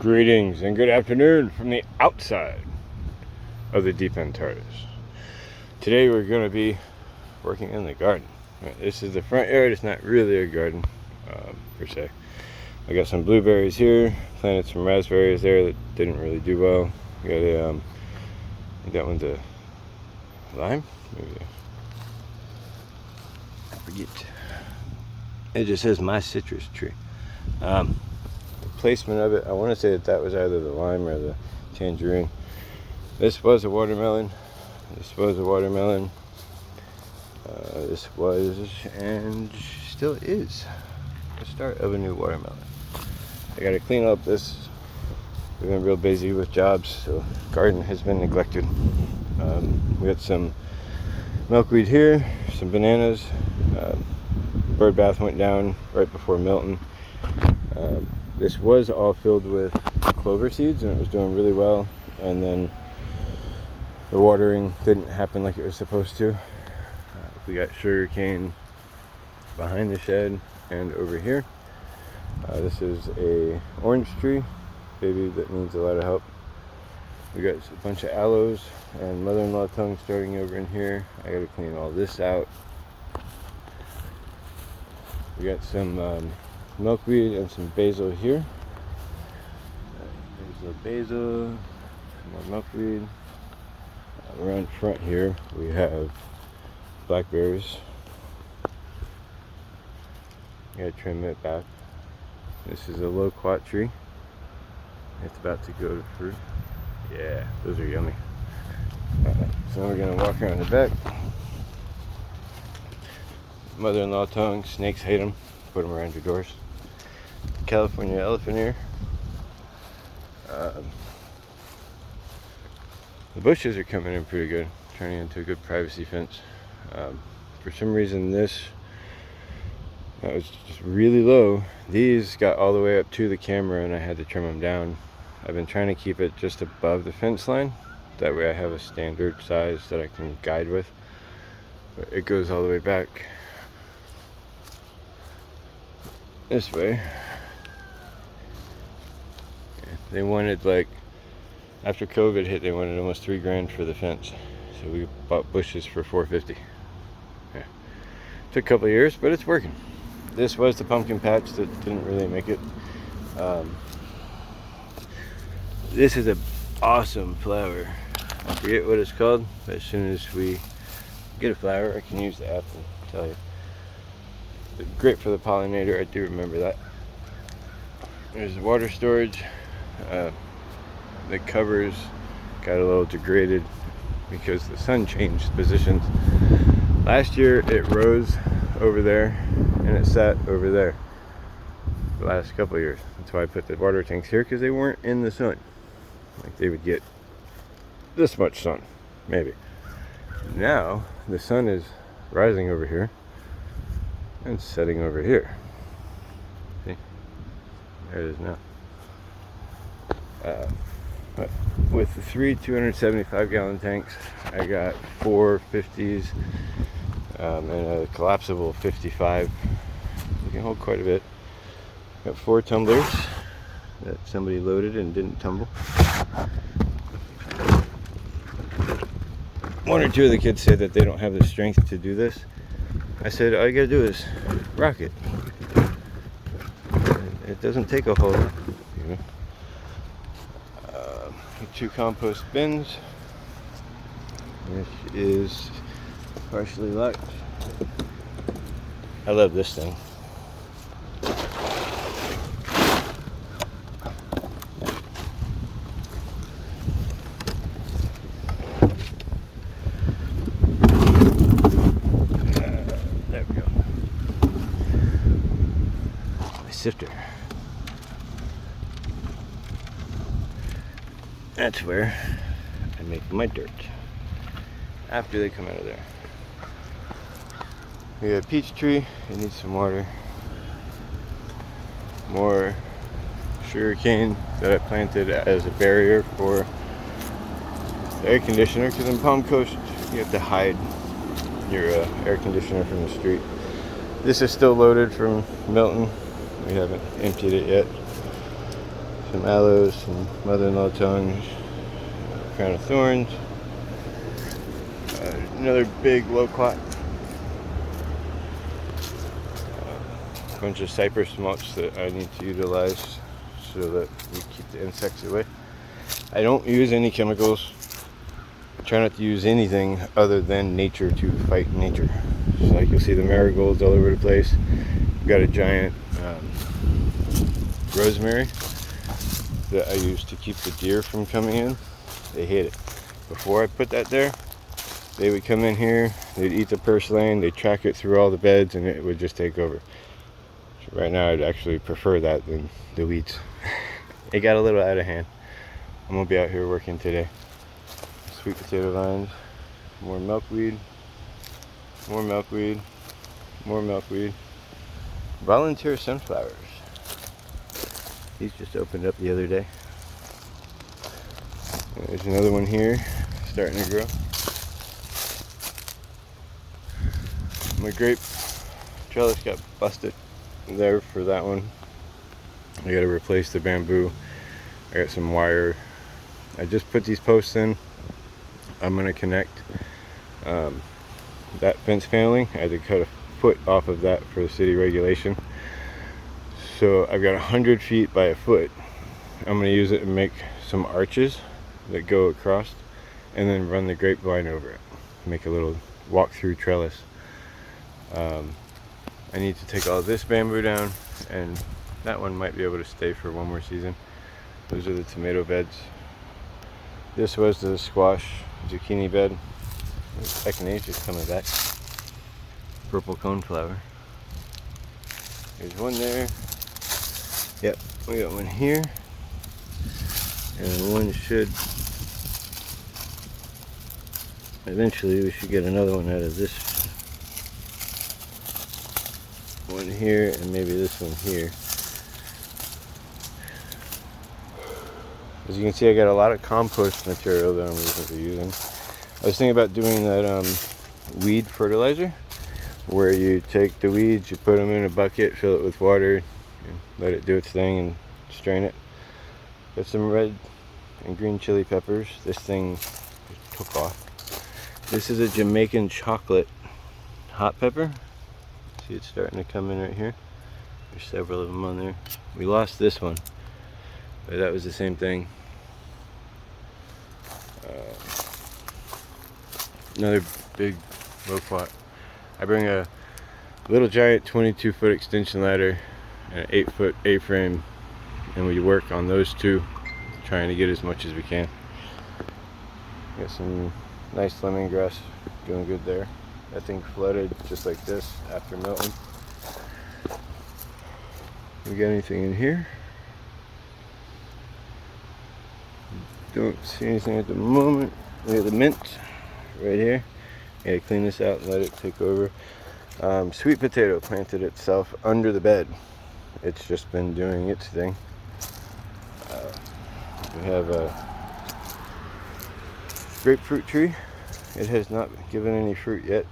Greetings and good afternoon from the outside of the deep end TARDIS. Today we're going to be working in the garden. This is the front yard. It's not really a garden per se. I got some blueberries here, planted some raspberries there that didn't really do well. I got a, I think that one's a lime? Maybe. I forget. It just says my citrus tree. The placement of it, I want to say that was either the lime or the tangerine. This was a watermelon. This was a watermelon. This was and still is the start of a new watermelon. I got to clean up this. We've been real busy with jobs, so the garden has been neglected. We got some milkweed here, some bananas. Bird bath went down right before Milton. This was all filled with clover seeds and it was doing really well, and then the watering didn't happen like it was supposed to. We got sugar cane behind the shed and over here. This is a orange tree, baby, that needs a lot of help. We got a bunch of aloes and mother-in-law tongue starting over in here. I gotta clean all this out. We got some milkweed and some basil here. There's the basil, some more milkweed. Around front here we have blackberries. Gotta trim it back. This is a loquat tree. It's about to go to fruit. Yeah, those are yummy. So now we're gonna walk around the back. Mother-in-law tongue, snakes hate them. Put them around your doors. California elephant ear. The bushes are coming in pretty good, turning into a good privacy fence. For some reason this that was just really low. These got all the way up to the camera and I had to trim them down. I've been trying to keep it just above the fence line. That way I have a standard size that I can guide with. But it goes all the way back this way. They wanted, like, after COVID hit, they wanted almost $3,000 for the fence. So we bought bushes for $450. Yeah. Took a couple of years, but it's working. This was the pumpkin patch that didn't really make it. This is an awesome flower. I forget what it's called, but as soon as we get a flower, I can use the app and tell you. Great for the pollinator, I do remember that. There's the water storage. The covers got a little degraded because the sun changed positions. Last year it rose over there and it sat over there the last couple of years. That's why I put the water tanks here, because they weren't in the sun. Like, they would get this much sun, maybe. Now the sun is rising over here and setting over here. See? There it is now. But with the three 275-gallon tanks, I got 4 50s and a collapsible 55. You can hold quite a bit. Got 4 tumblers that somebody loaded and didn't tumble. One or two of the kids said that they don't have the strength to do this. I said, all you gotta do is rock it. It doesn't take a whole lot, you know. 2 compost bins. This is partially locked. I love this thing. There we go. My sifter. That's where I make my dirt after they come out of there. We got a peach tree. It needs some water. More sugar cane that I planted as a barrier for the air conditioner, because in Palm Coast you have to hide your air conditioner from the street. This is still loaded from Milton. We haven't emptied it yet. some aloes, some mother-in-law tongues, crown of thorns, another big loquat, a bunch of cypress mulch that I need to utilize so that we keep the insects away. I don't use any chemicals. I try not to use anything other than nature to fight nature. So like you'll see the marigolds all over the place. We've got a giant rosemary that I use to keep the deer from coming in. They hate it. Before I put that there, they would come in here, they'd eat the purslane, they'd track it through all the beds, and it would just take over. So right now I'd actually prefer that than the weeds. It got a little out of hand. I'm gonna be out here working today. Sweet potato vines, more milkweed, more milkweed, more milkweed. Volunteer sunflowers. These just opened up the other day. There's another one here, starting to grow. My grape trellis got busted there for that one. I gotta replace the bamboo. I got some wire. I just put these posts in. I'm gonna connect that fence paneling. I had to cut a foot off of that for the city regulation. So I've got 100 feet by a foot. I'm gonna use it to make some arches that go across and then run the grapevine over it. Make a little walk-through trellis. I need to take all this bamboo down, and that one might be able to stay for one more season. Those are the tomato beds. This was the squash zucchini bed. Echinacea's coming back. Purple coneflower. There's one there. Yep, we got one here. And one should... Eventually we should get another one out of this one here, and maybe this one here. As you can see, I got a lot of compost material that I'm going to be using. I was thinking about doing that weed fertilizer, where you take the weeds, you put them in a bucket, fill it with water, and let it do its thing and strain it. Got some red and green chili peppers. This thing took off. This is a Jamaican chocolate hot pepper. See, it's starting to come in right here. There's several of them on there. We lost this one, but that was the same thing. Another big loquat. I bring a little giant 22-foot extension ladder and an 8-foot A-frame, and we work on those two, trying to get as much as we can. Got some nice lemongrass, doing good there. That thing flooded just like this after melting. We got anything in here? Don't see anything at the moment. We got the mint right here. Gotta clean this out and let it take over. Sweet potato planted itself under the bed. It's just been doing its thing. We have a grapefruit tree. It has not given any fruit yet.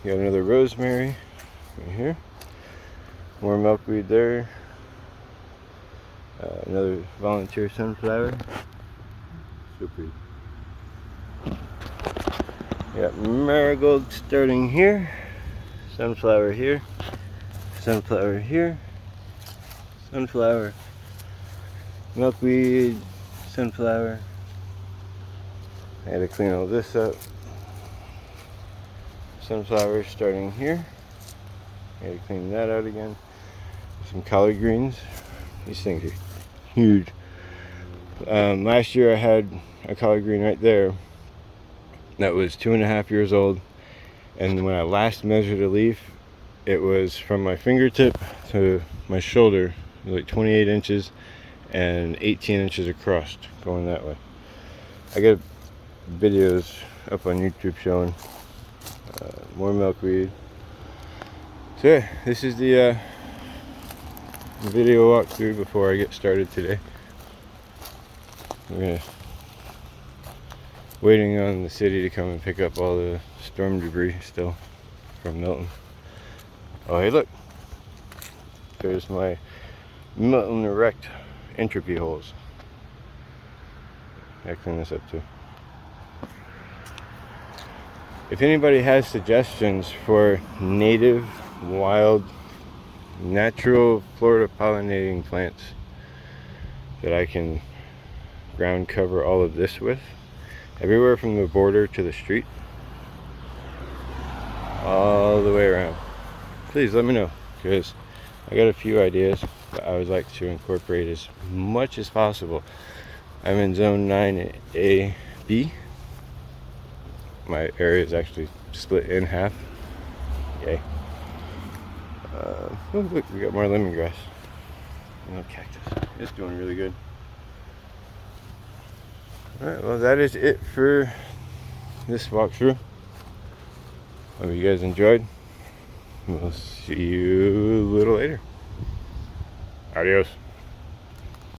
Got another rosemary right here. More milkweed there. Another volunteer sunflower. So pretty. Got marigold starting here. Sunflower here. Sunflower here. Sunflower. Milkweed. Sunflower. I had to clean all this up. Sunflowers starting here. I had to clean that out again. Some collard greens. These things are huge. Last year I had a collard green right there that was 2.5 years old, and when I last measured a leaf, it was from my fingertip to my shoulder, like 28 inches and 18 inches across, going that way. I got videos up on YouTube showing more milkweed. So yeah, this is the video walkthrough before I get started today. We're waiting on the city to come and pick up all the storm debris still from Milton. Oh hey, look, there's my Milton erect entropy holes. I clean this up too. If anybody has suggestions for native, wild, natural Florida pollinating plants that I can ground cover all of this with, everywhere from the border to the street, all the way around, please let me know, because I got a few ideas that I would like to incorporate as much as possible. I'm in zone 9A-B. My area is actually split in half. Yay. Oh look, we got more lemongrass. No cactus. It's doing really good. Alright, well that is it for this walkthrough. Hope you guys enjoyed. We'll see you a little later. Adios.